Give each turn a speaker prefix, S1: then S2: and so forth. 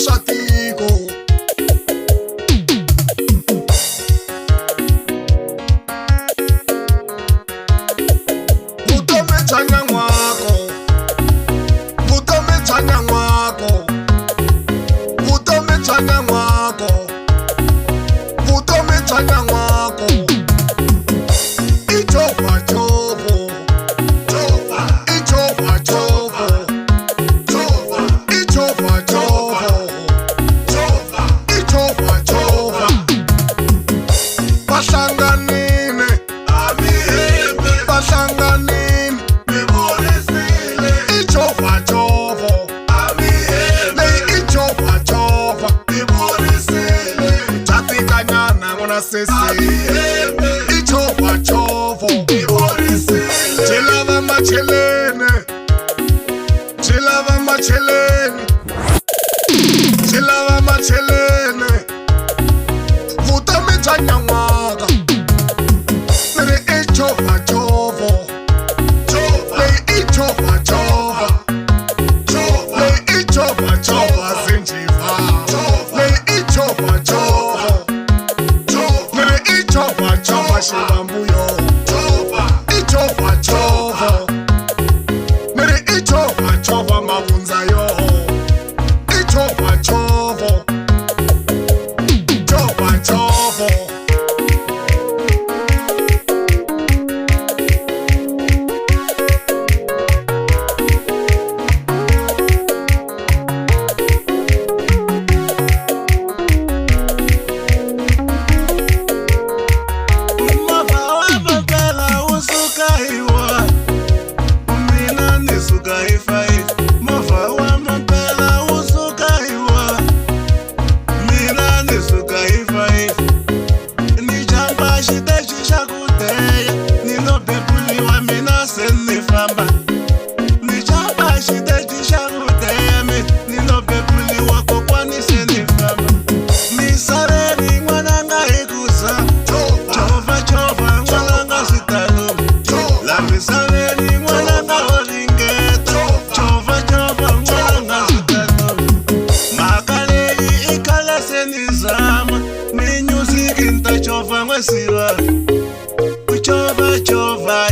S1: Shatiko. Vutome chanya mwako, vutome chanya mwako, vutome chanya mwako, vutome chanya mwako. Ichova chovo, chova, ichova chovo, chova, ichova chovo. Ichova chovo, chilava machelene, chilava machelene, chilava machelene. Vutame chanya mwaka, nere ichova chovo, le ichova chova, le ichova chova zinjiva, le ichova chova. Chova shivambuyo, ichova chova, mere ichova chova mavunzayo, ichova chova, chova chova.
S2: Chova, chova, chova,